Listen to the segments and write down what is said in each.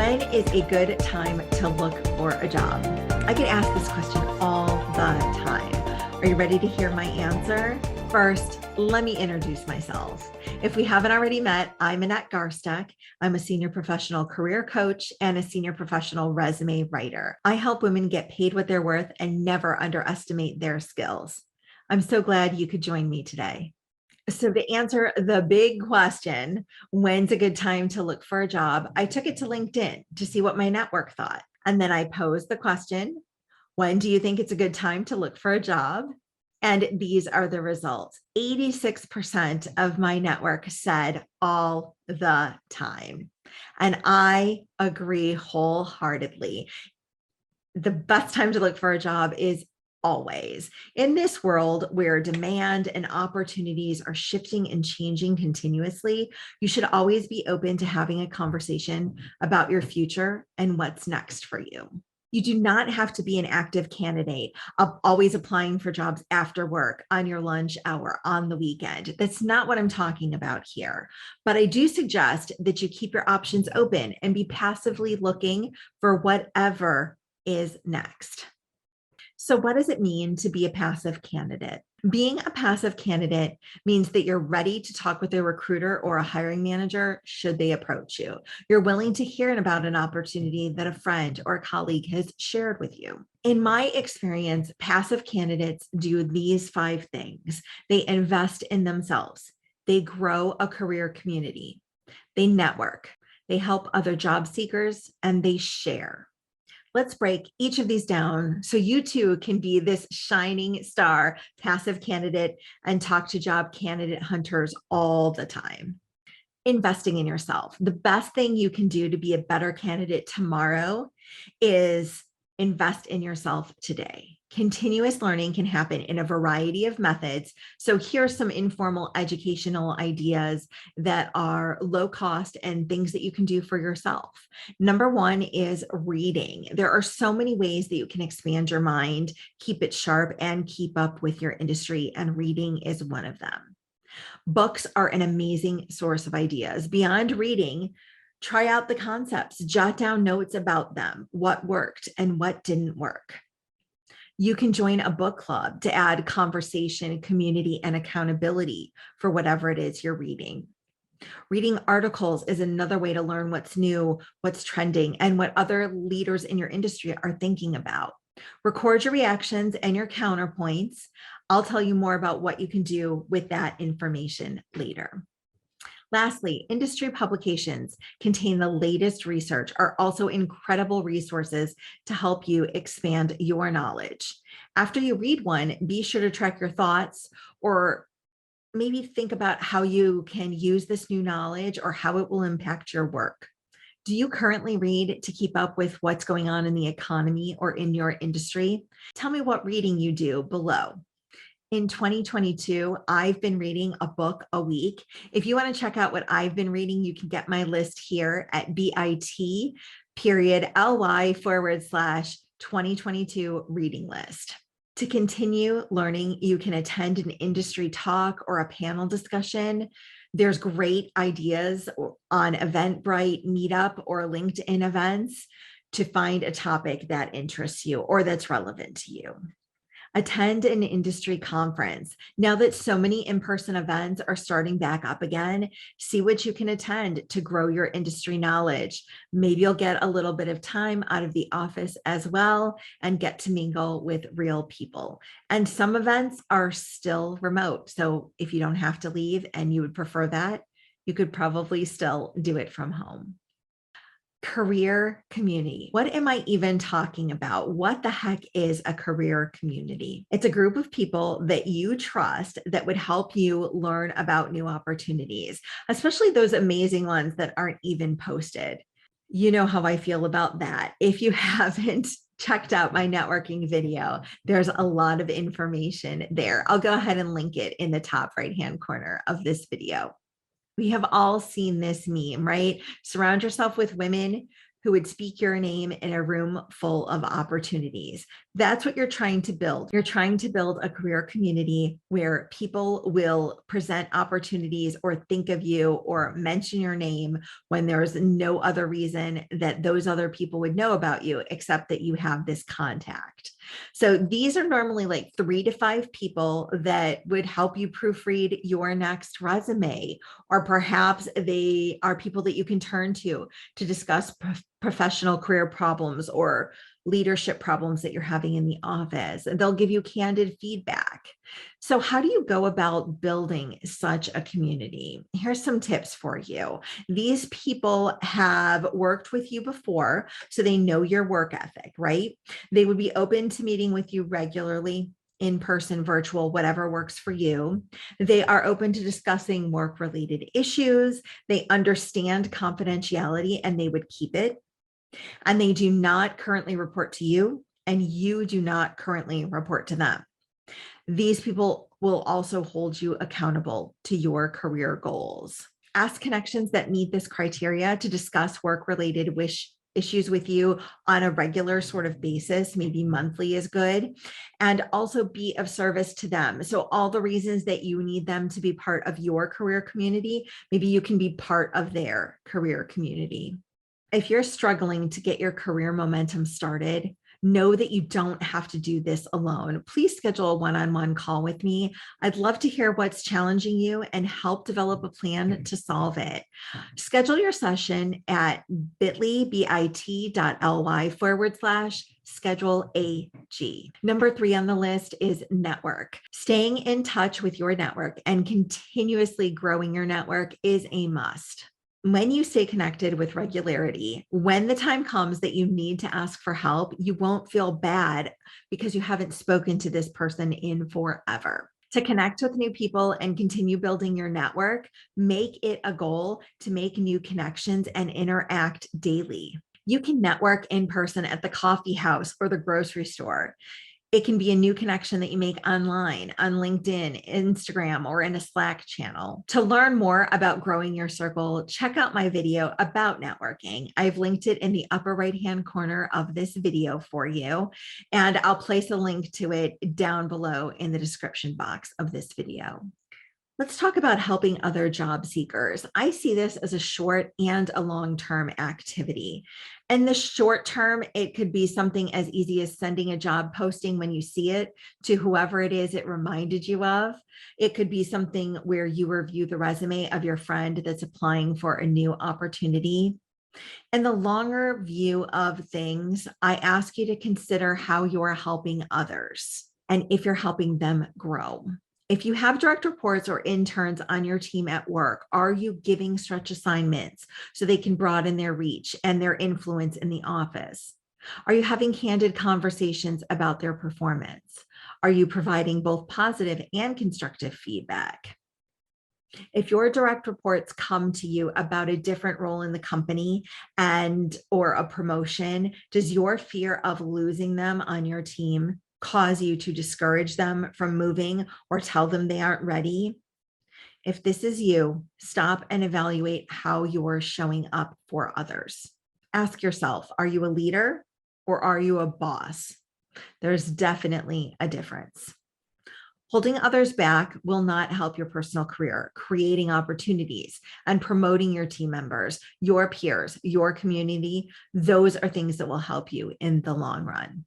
When is a good time to look for a job? I get asked this question all the time. Are you ready to hear my answer? First, let me introduce myself. If we haven't already met, I'm Annette Garsteck. I'm a senior professional career coach and a senior professional resume writer. I help women get paid what they're worth and never underestimate their skills. I'm so glad you could join me today. So to answer the big question, when's a good time to look for a job? I took it to LinkedIn to see what my network thought. And then I posed the question, when do you think it's a good time to look for a job? And these are the results. 86% of my network said all the time. And I agree wholeheartedly. The best time to look for a job is always. In this world where demand and opportunities are shifting and changing continuously, you should always be open to having a conversation about your future and what's next for you. You do not have to be an active candidate of always applying for jobs after work, on your lunch hour, on the weekend. That's not what I'm talking about here. But I do suggest that you keep your options open and be passively looking for whatever is next. So what does it mean to be a passive candidate? Being a passive candidate means that you're ready to talk with a recruiter or a hiring manager should they approach you. You're willing to hear about an opportunity that a friend or a colleague has shared with you. In my experience, passive candidates do these 5 things. They invest in themselves. They grow a career community. They network. They help other job seekers, and they share. Let's break each of these down so you too can be this shining star passive candidate and talk to job candidate hunters all the time. Investing in yourself. The best thing you can do to be a better candidate tomorrow is invest in yourself today. Continuous learning can happen in a variety of methods. So here's some informal educational ideas that are low cost and things that you can do for yourself. Number 1 is reading. There are so many ways that you can expand your mind, keep it sharp, and keep up with your industry, and reading is one of them. Books are an amazing source of ideas. Beyond reading, try out the concepts, jot down notes about them, what worked and what didn't work. You can join a book club to add conversation, community, and accountability for whatever it is you're reading. Reading articles is another way to learn what's new, what's trending, and what other leaders in your industry are thinking about. Record your reactions and your counterpoints. I'll tell you more about what you can do with that information later. Lastly, industry publications contain the latest research, are also incredible resources to help you expand your knowledge. After you read one, be sure to track your thoughts or maybe think about how you can use this new knowledge or how it will impact your work. Do you currently read to keep up with what's going on in the economy or in your industry? Tell me what reading you do below. In 2022, I've been reading a book a week. If you want to check out what I've been reading, you can get my list here at bit.ly/2022 reading list. To continue learning, you can attend an industry talk or a panel discussion. There's great ideas on Eventbrite, Meetup, or LinkedIn events to find a topic that interests you or that's relevant to you. Attend an industry conference. Now that so many in-person events are starting back up again, see what you can attend to grow your industry knowledge. Maybe you'll get a little bit of time out of the office as well and get to mingle with real people. And some events are still remote. So if you don't have to leave and you would prefer that, you could probably still do it from home. Career community. What am I even talking about? What the heck is a career community? It's a group of people that you trust that would help you learn about new opportunities, especially those amazing ones that aren't even posted. You know how I feel about that. If you haven't checked out my networking video, there's a lot of information there. I'll go ahead and link it in the top right-hand corner of this video. We have all seen this meme, right? Surround yourself with women who would speak your name in a room full of opportunities. That's what you're trying to build. You're trying to build a career community where people will present opportunities or think of you or mention your name when there's no other reason that those other people would know about you except that you have this contact. So these are normally like 3 to 5 people that would help you proofread your next resume, or perhaps they are people that you can turn to discuss professional career problems or leadership problems that you're having in the office. And they'll give you candid feedback. So how do you go about building such a community? Here's some tips for you. These people have worked with you before, so they know your work ethic, right? They would be open to meeting with you regularly, in person, virtual, whatever works for you. They are open to discussing work-related issues. They understand confidentiality and they would keep it. And they do not currently report to you, and you do not currently report to them. These people will also hold you accountable to your career goals. Ask connections that meet this criteria to discuss work-related issues with you on a regular sort of basis. Maybe monthly is good, and also be of service to them. So all the reasons that you need them to be part of your career community, maybe you can be part of their career community. If you're struggling to get your career momentum started, know that you don't have to do this alone. Please schedule a one-on-one call with me. I'd love to hear what's challenging you and help develop a plan to solve it. Schedule your session at bit.ly/schedule AG. Number 3 on the list is network. Staying in touch with your network and continuously growing your network is a must. When you stay connected with regularity, when the time comes that you need to ask for help, you won't feel bad because you haven't spoken to this person in forever. To connect with new people and continue building your network, make it a goal to make new connections and interact daily. You can network in person at the coffee house or the grocery store. It can be a new connection that you make online, on LinkedIn, Instagram, or in a Slack channel. To learn more about growing your circle, check out my video about networking. I've linked it in the upper right-hand corner of this video for you, and I'll place a link to it down below in the description box of this video. Let's talk about helping other job seekers. I see this as a short and a long-term activity. In the short term, it could be something as easy as sending a job posting when you see it to whoever it is it reminded you of. It could be something where you review the resume of your friend that's applying for a new opportunity. In the longer view of things, I ask you to consider how you're helping others and if you're helping them grow. If you have direct reports or interns on your team at work, are you giving stretch assignments so they can broaden their reach and their influence in the office? Are you having candid conversations about their performance? Are you providing both positive and constructive feedback? If your direct reports come to you about a different role in the company or a promotion, does your fear of losing them on your team cause you to discourage them from moving or tell them they aren't ready? If this is you, stop and evaluate how you're showing up for others. Ask yourself, are you a leader or are you a boss? There's definitely a difference. Holding others back will not help your personal career. Creating opportunities and promoting your team members, your peers, your community, those are things that will help you in the long run.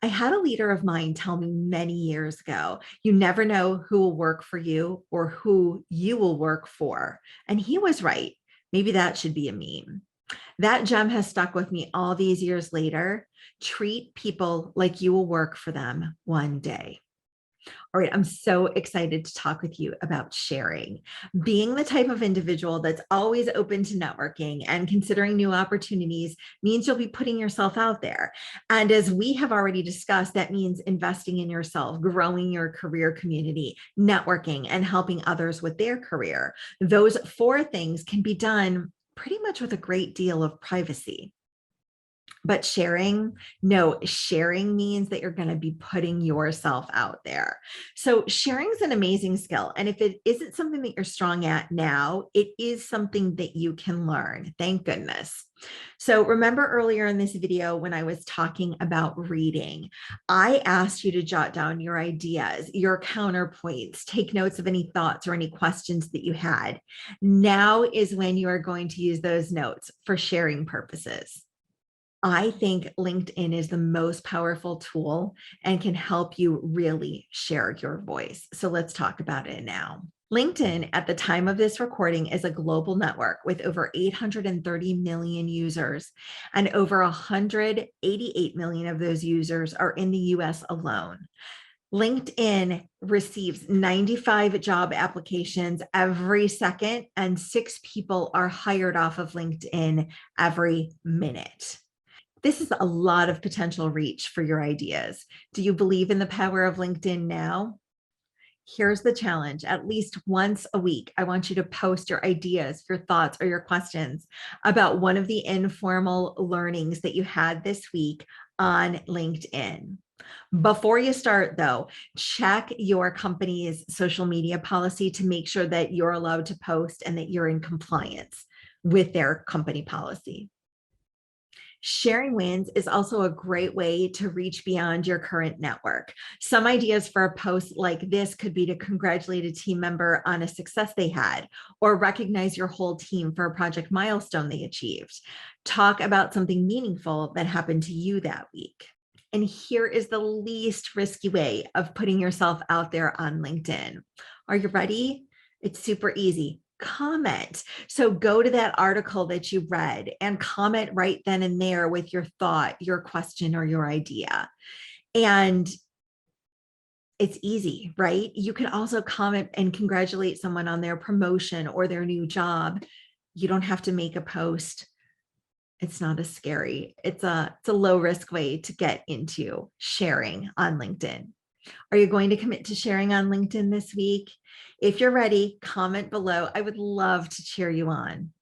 I had a leader of mine tell me many years ago, you never know who will work for you or who you will work for. And he was right. Maybe that should be a meme. That gem has stuck with me all these years later. Treat people like you will work for them one day. All right, I'm so excited to talk with you about sharing. Being the type of individual that's always open to networking and considering new opportunities means you'll be putting yourself out there. And as we have already discussed, that means investing in yourself, growing your career community, networking, and helping others with their career. Those 4 things can be done pretty much with a great deal of privacy. But sharing, no, sharing means that you're going to be putting yourself out there. So sharing is an amazing skill. And if it isn't something that you're strong at now, it is something that you can learn. Thank goodness. So remember earlier in this video when I was talking about reading, I asked you to jot down your ideas, your counterpoints, take notes of any thoughts or any questions that you had. Now is when you are going to use those notes for sharing purposes. I think LinkedIn is the most powerful tool and can help you really share your voice. So let's talk about it now. LinkedIn, at the time of this recording, is a global network with over 830 million users, and over 188 million of those users are in the US alone. LinkedIn receives 95 job applications every second, and 6 people are hired off of LinkedIn every minute. This is a lot of potential reach for your ideas. Do you believe in the power of LinkedIn now? Here's the challenge. At least once a week, I want you to post your ideas, your thoughts, or your questions about one of the informal learnings that you had this week on LinkedIn. Before you start, though, check your company's social media policy to make sure that you're allowed to post and that you're in compliance with their company policy. Sharing wins is also a great way to reach beyond your current network. Some ideas for a post like this could be to congratulate a team member on a success they had, or recognize your whole team for a project milestone they achieved. Talk about something meaningful that happened to you that week. And here is the least risky way of putting yourself out there on LinkedIn. Are you ready? It's super easy. Comment. So go to that article that you read and comment right then and there with your thought, your question, or your idea. And it's easy, right? You can also comment and congratulate someone on their promotion or their new job. You don't have to make a post. It's not as scary. It's a low risk way to get into sharing on LinkedIn. Are you going to commit to sharing on LinkedIn this week? If you're ready, comment below. I would love to cheer you on.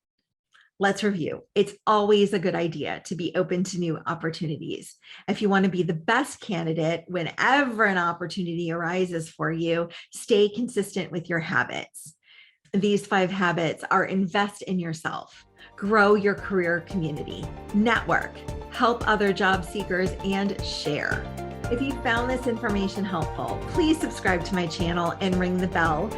Let's review. It's always a good idea to be open to new opportunities. If you want to be the best candidate whenever an opportunity arises for you, stay consistent with your habits. These 5 habits are: invest in yourself, grow your career community, network, help other job seekers, and share. If you found this information helpful, please subscribe to my channel and ring the bell.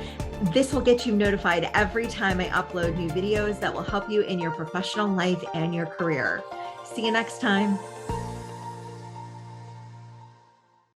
This will get you notified every time I upload new videos that will help you in your professional life and your career. See you next time.